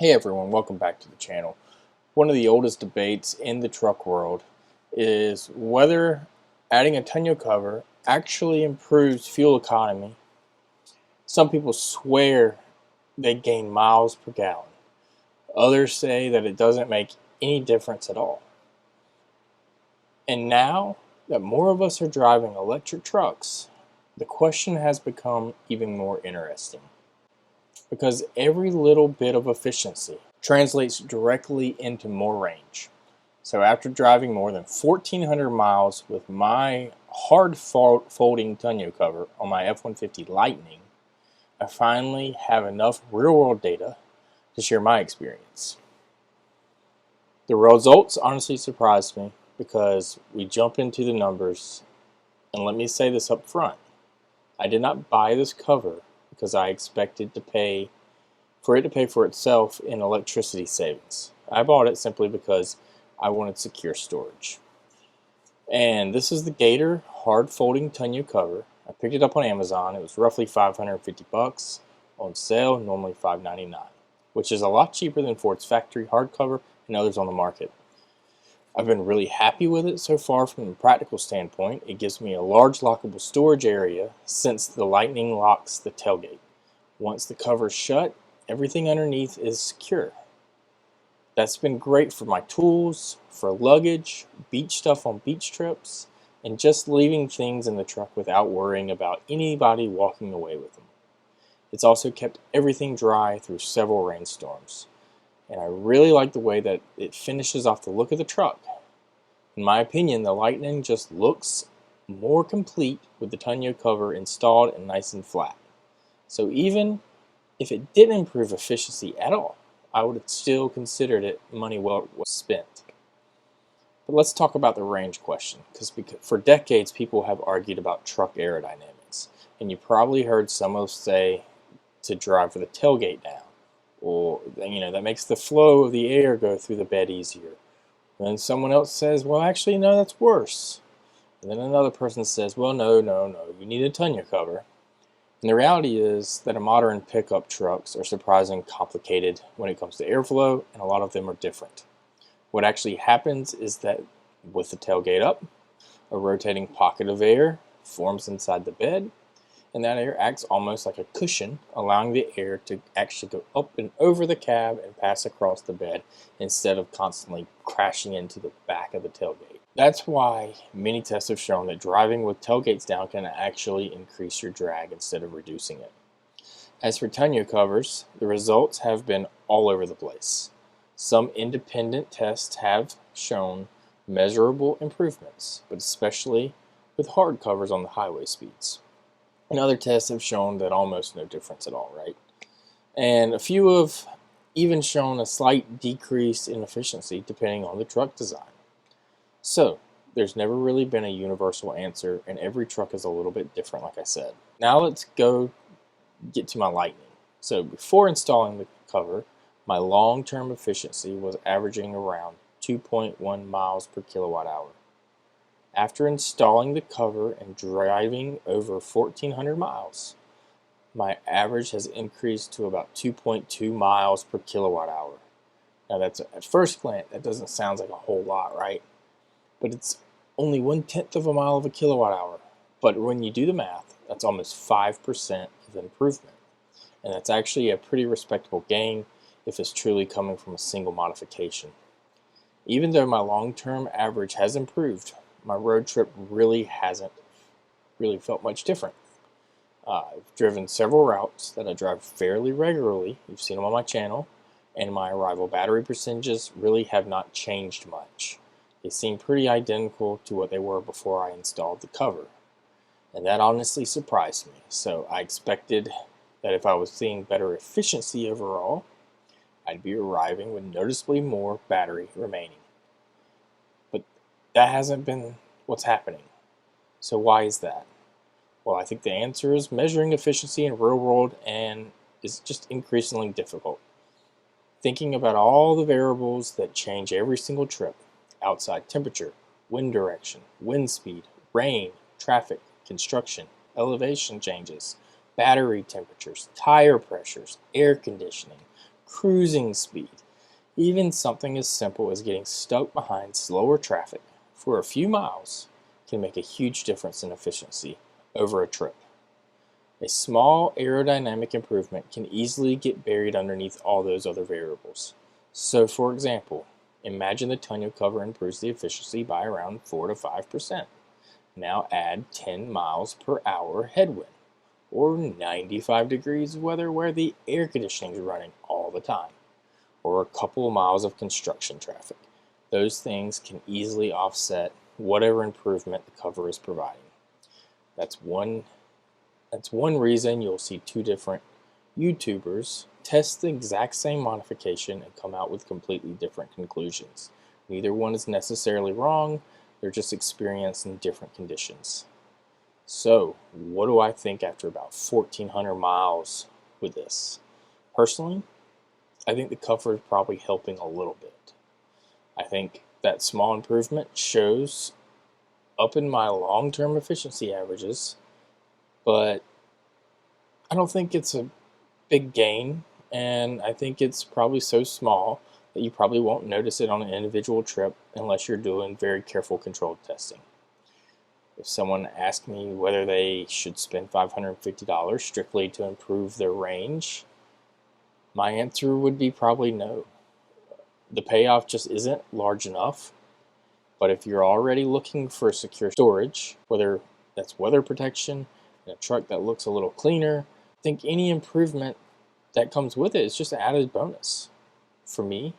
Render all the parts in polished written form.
Hey everyone, welcome back to the channel. One of the oldest debates in the truck world is whether adding a tonneau cover actually improves fuel economy. Some people swear they gain miles per gallon. Others say that it doesn't make any difference at all. And now that more of us are driving electric trucks, the question has become even more interesting. Because every little bit of efficiency translates directly into more range. So after driving more than 1,400 miles with my hard folding tonneau cover on my F-150 Lightning, I finally have enough real-world data to share my experience. The results honestly surprised me because we jump into the numbers, and let me say this up front. I did not buy this cover because I expected to pay for itself in electricity savings. I bought it simply because I wanted secure storage. And this is the Gator hard folding tonneau cover. I picked it up on Amazon. It was roughly 550 bucks on sale, normally $5.99, which is a lot cheaper than Ford's factory hardcover and others on the market. I've been really happy with it so far from a practical standpoint. It gives me a large lockable storage area since the Lightning locks the tailgate. Once the cover is shut, everything underneath is secure. That's been great for my tools, for luggage, beach stuff on beach trips, and just leaving things in the truck without worrying about anybody walking away with them. It's also kept everything dry through several rainstorms. And I really like the way that it finishes off the look of the truck. In my opinion, the Lightning just looks more complete with the tonneau cover installed and nice and flat. So even if it didn't improve efficiency at all, I would have still considered it money well spent. But let's talk about the range question, because for decades people have argued about truck aerodynamics, and you probably heard some of us say to drive with the tailgate down, or that makes the flow of the air go through the bed easier. And then someone else says, well, actually, no, that's worse. And then another person says, well, no, you need a tonneau cover. And the reality is that modern pickup trucks are surprisingly complicated when it comes to airflow, and a lot of them are different. What actually happens is that with the tailgate up, a rotating pocket of air forms inside the bed, and that air acts almost like a cushion, allowing the air to actually go up and over the cab and pass across the bed instead of constantly crashing into the back of the tailgate. That's why many tests have shown that driving with tailgates down can actually increase your drag instead of reducing it. As for tonneau covers, the results have been all over the place. Some independent tests have shown measurable improvements, but especially with hard covers on the highway speeds. And other tests have shown that almost no difference at all, right? And a few have even shown a slight decrease in efficiency depending on the truck design. So, there's never really been a universal answer, and every truck is a little bit different, like I said. Now let's get to my Lightning. So before installing the cover, my long-term efficiency was averaging around 2.1 miles per kilowatt hour. After installing the cover and driving over 1,400 miles, my average has increased to about 2.2 miles per kilowatt hour. Now that's, at first glance, that doesn't sound like a whole lot, right? But it's only 1/10 of a mile of a kilowatt hour. But when you do the math, that's almost 5% of improvement. And that's actually a pretty respectable gain if it's truly coming from a single modification. Even though my long-term average has improved, my road trip really hasn't felt much different. I've driven several routes that I drive fairly regularly. You've seen them on my channel, and my arrival battery percentages really have not changed much. They seem pretty identical to what they were before I installed the cover. And that honestly surprised me. So I expected that if I was seeing better efficiency overall, I'd be arriving with noticeably more battery remaining. But that hasn't been what's happening. So why is that? Well, I think the answer is measuring efficiency in real world and is just increasingly difficult. Thinking about all the variables that change every single trip: outside temperature, wind direction, wind speed, rain, traffic, construction, elevation changes, battery temperatures, tire pressures, air conditioning, cruising speed. Even something as simple as getting stuck behind slower traffic for a few miles can make a huge difference in efficiency over a trip. A small aerodynamic improvement can easily get buried underneath all those other variables. So, for example, imagine the tonneau cover improves the efficiency by around 4 to 5%. Now add 10 miles per hour headwind, or 95 degrees weather where the air conditioning is running all the time, or a couple of miles of construction traffic. Those things can easily offset whatever improvement the cover is providing. That's one reason you'll see two different YouTubers test the exact same modification and come out with completely different conclusions. Neither one is necessarily wrong, they're just experienced in different conditions. So, what do I think after about 1,400 miles with this? Personally, I think the cover is probably helping a little bit. I think that small improvement shows up in my long-term efficiency averages, but I don't think it's a big gain, and I think it's probably so small that you probably won't notice it on an individual trip unless you're doing very careful controlled testing. If someone asked me whether they should spend $550 strictly to improve their range, my answer would be probably no. The payoff just isn't large enough. But if you're already looking for secure storage, whether that's weather protection and a truck that looks a little cleaner, I think any improvement that comes with it is just an added bonus. For me,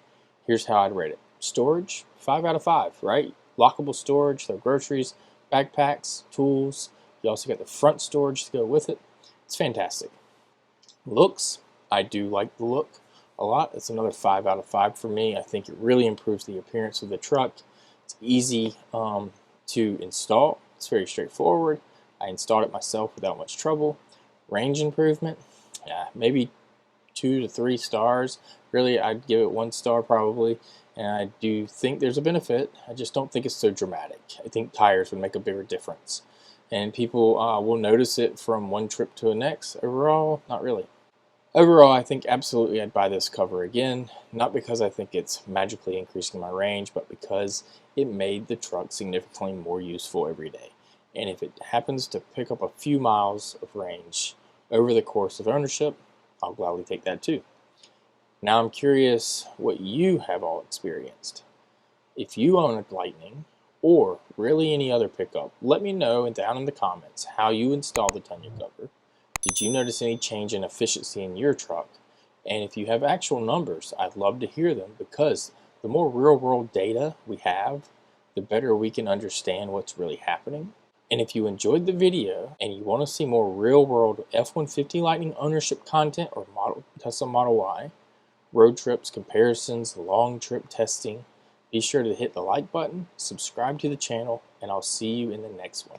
here's how I'd rate it. Storage, 5 out of 5, right? Lockable storage, the groceries, backpacks, tools. You also got the front storage to go with it. It's fantastic. Looks, I do like the look a lot. It's another 5 out of 5 for me. I think it really improves the appearance of the truck. It's easy to install. It's very straightforward. I installed it myself without much trouble. Range improvement, maybe 2 to 3 stars. Really, I'd give it 1 star probably. And I do think there's a benefit. I just don't think it's so dramatic. I think tires would make a bigger difference. And people will notice it from one trip to the next. Overall, not really. Overall, I think absolutely I'd buy this cover again, not because I think it's magically increasing my range, but because it made the truck significantly more useful every day. And if it happens to pick up a few miles of range over the course of ownership, I'll gladly take that too. Now I'm curious what you have all experienced. If you own a Lightning, or really any other pickup, let me know down in the comments how you installed the tonneau cover. Did you notice any change in efficiency in your truck? And if you have actual numbers, I'd love to hear them, because the more real-world data we have, the better we can understand what's really happening. And if you enjoyed the video and you want to see more real-world F-150 Lightning ownership content or Tesla Model Y, road trips, comparisons, long trip testing, be sure to hit the like button, subscribe to the channel, and I'll see you in the next one.